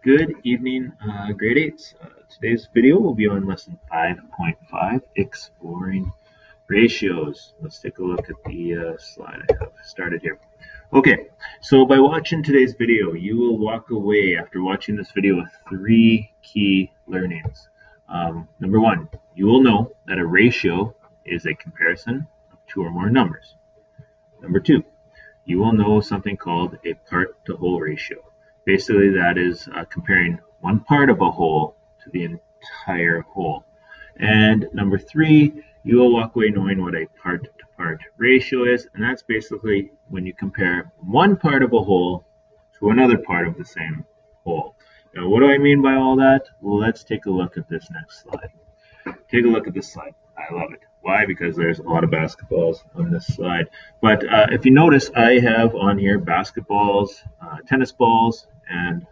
Good evening, grade 8s. Today's video will be on lesson 5.5, exploring ratios. Let's take a look at the slide I have started here. Okay, so by watching today's video, you will walk away after watching this video with three key learnings. Number one, you will know that a ratio is a comparison of two or more numbers. Number two, you will know something called a part-to-whole ratio. Basically, that is comparing one part of a whole to the entire whole. And number three, you will walk away knowing what a part-to-part ratio is, and that's basically when you compare one part of a whole to another part of the same whole. Now, what do I mean by all that? Well, let's take a look at this next slide. Take a look at this slide. I love it. Why? Because there's a lot of basketballs on this slide. But if you notice, I have on here basketballs, tennis balls, and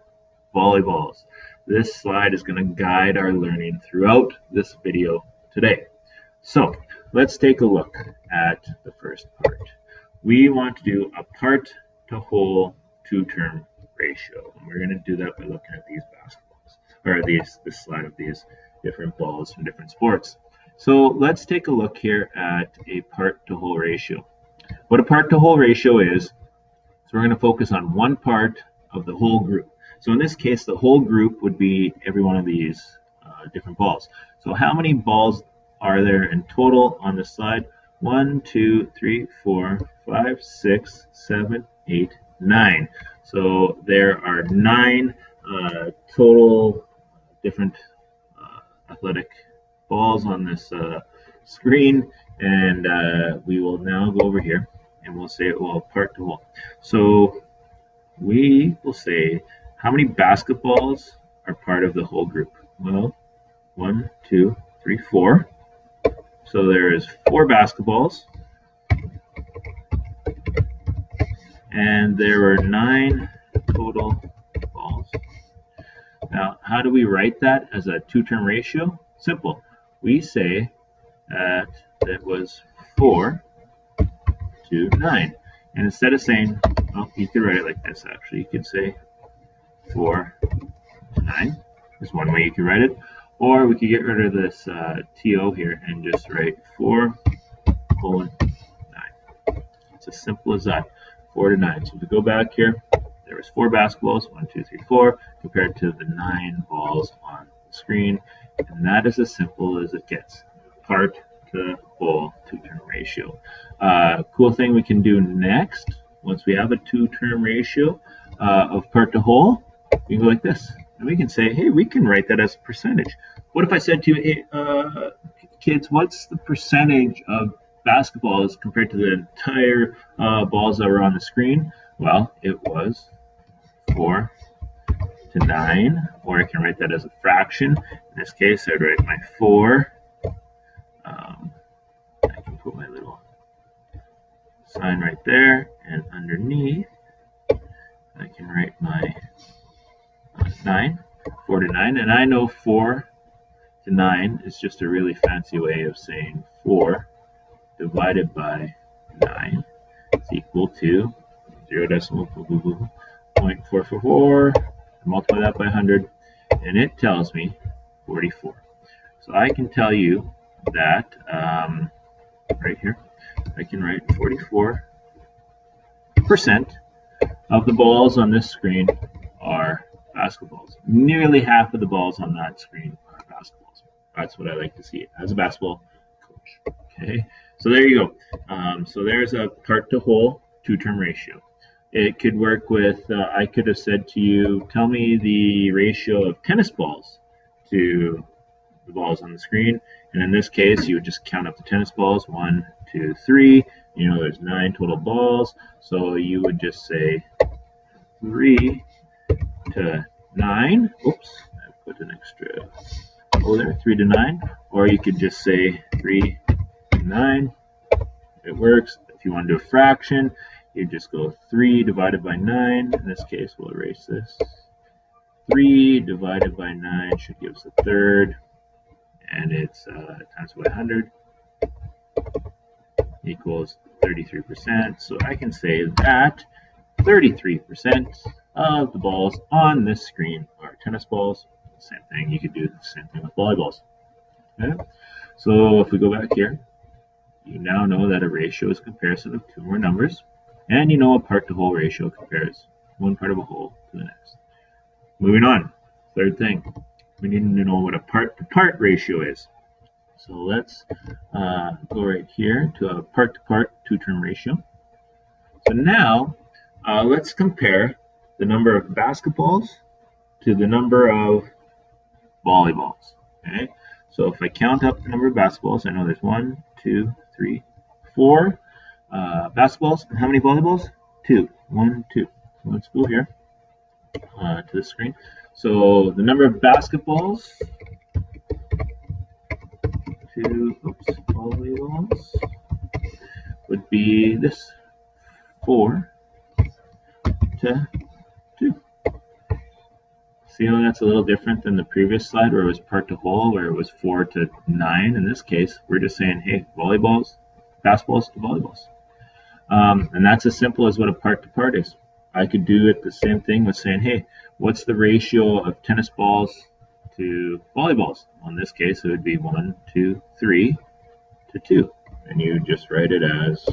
volleyballs. This slide is going to guide our learning throughout this video today. So let's take a look at the first part. We want to do a part-to-whole two-term ratio. And we're going to do that by looking at these basketballs, or this slide of these different balls from different sports. So let's take a look here at a part-to-whole ratio. What a part-to-whole ratio is, so we're going to focus on one part of the whole group. So in this case, the whole group would be every one of these different balls. So how many balls are there in total on this slide? 1, 2, 3, 4, 5, 6, 7, 8, 9. So there are 9 total different athletic balls on this screen, and we will now go over here and we'll say, well, part to whole. So we will say, how many basketballs are part of the whole group? Well, 1, 2, 3, 4. So there is 4 basketballs, and there are 9 total balls. Now, how do we write that as a two-term ratio? Simple. We say that it was 4 to 9. And instead of saying, well, you could write it like this, actually. You could say 4 to 9 is one way you could write it. Or we could get rid of this TO here and just write 4 colon 9. It's as simple as that, 4 to 9. So if we go back here, there was 4 basketballs, 1, 2, 3, 4, compared to the 9 balls on the screen. And that is as simple as it gets. Part to whole two-term ratio. Cool thing we can do next, once we have a two-term ratio of part to whole, we can go like this. And we can say, hey, we can write that as a percentage. What if I said to you, hey, kids, what's the percentage of basketballs compared to the entire balls that were on the screen? Well, it was 4 to 9, or I can write that as a fraction. In this case, I'd write my 4. I can put my little sign right there, and underneath, I can write my 9, 4 to 9, and I know 4 to 9 is just a really fancy way of saying 4 divided by 9 is equal to 0.444. Multiply that by 100, and it tells me 44. So I can tell you that right here, I can write 44% of the balls on this screen are basketballs. Nearly half of the balls on that screen are basketballs. That's what I like to see as a basketball coach. Okay, so there you go. So there's a part to whole two-term ratio. It could work with, I could have said to you, tell me the ratio of tennis balls to the balls on the screen. And in this case, you would just count up the tennis balls, 1, 2, 3. You know, there's 9 total balls. So you would just say 3 to 9. Oops, I put an extra O there, 3 to 9. Or you could just say 3 to 9. It works. If you want to do a fraction, you just go 3 divided by 9. In this case, we'll erase this. 3 divided by 9 should give us a third. And it's times by 100 equals 33%. So I can say that 33% of the balls on this screen are tennis balls, same thing. You could do the same thing with volleyballs. Okay? So if we go back here, you now know that a ratio is a comparison of two more numbers, and you know a part-to-whole ratio compares one part of a whole to the next. Moving on, third thing, we need to know what a part-to-part ratio is. So let's go right here to a part-to-part two-term ratio. So now let's compare the number of basketballs to the number of volleyballs. Okay? So if I count up the number of basketballs, I know there's 1, 2, 3, 4 basketballs. And how many volleyballs? 2. 1, 2. So let's go here to the screen. So the number of basketballs to volleyballs would be this: 4 to 2. See how that's a little different than the previous slide where it was part to whole, where it was 4 to 9. In this case, we're just saying, hey, volleyballs, basketballs to volleyballs. And that's as simple as what a part to part is. I could do it the same thing with saying, hey, what's the ratio of tennis balls to volleyballs? Well, in this case, it would be 1, 2, 3 to 2. And you just write it as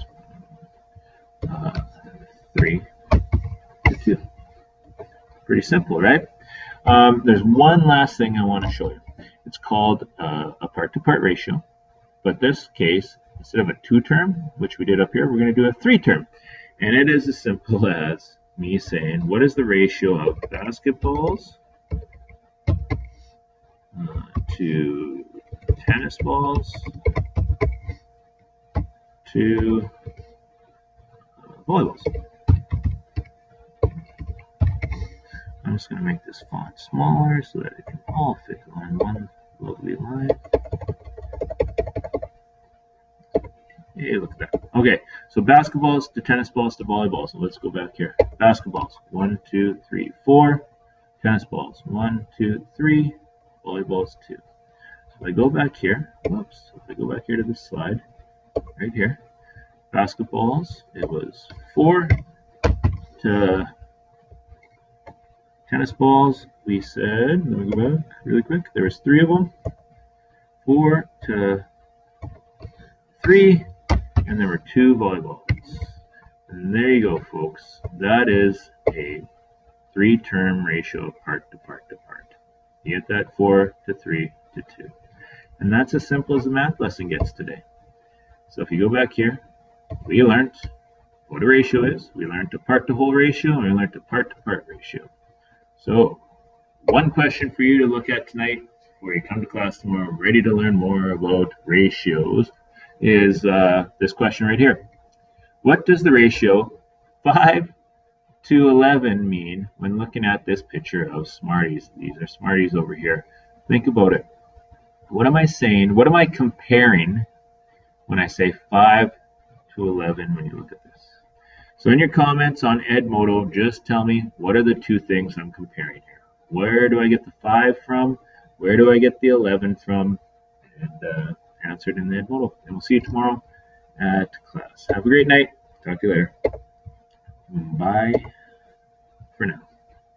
3 to 2. Pretty simple, right? There's one last thing I want to show you. It's called a part-to-part ratio. But this case, instead of a 2-term, which we did up here, we're going to do a 3-term. And it is as simple as me saying, what is the ratio of basketballs to tennis balls to volleyballs? I'm just going to make this font smaller so that it can all fit on one lovely line. Hey, look at that. Okay, so basketballs to tennis balls to volleyballs. So let's go back here. Basketballs, 1, 2, 3, 4. Tennis balls, 1, 2, 3. Volleyballs, 2. So if I go back here, whoops, if I go back here to this slide, right here, basketballs, it was 4 to tennis balls, we said, let me go back really quick, there was 3 of them, 4 to 3, and there were 2 volleyballs. And there you go, folks. That is a 3-term ratio of part to part to part. You get that? 4 to 3 to 2. And that's as simple as the math lesson gets today. So if you go back here, we learned what a ratio is. We learned a part to whole ratio, and we learned a part to part ratio. So one question for you to look at tonight before you come to class tomorrow, ready to learn more about ratios, is this question right here. What does the ratio 5 to 11 mean when looking at this picture of Smarties? These are Smarties over here. Think about it. What am I saying? What am I comparing when I say 5 to 11 when you look at this? So in your comments on Edmodo, just tell me what are the 2 things I'm comparing here. Where do I get the 5 from? Where do I get the 11 from? And answer it in the Edmodo. And we'll see you tomorrow at class. Have a great night. Talk to you later. Bye for now.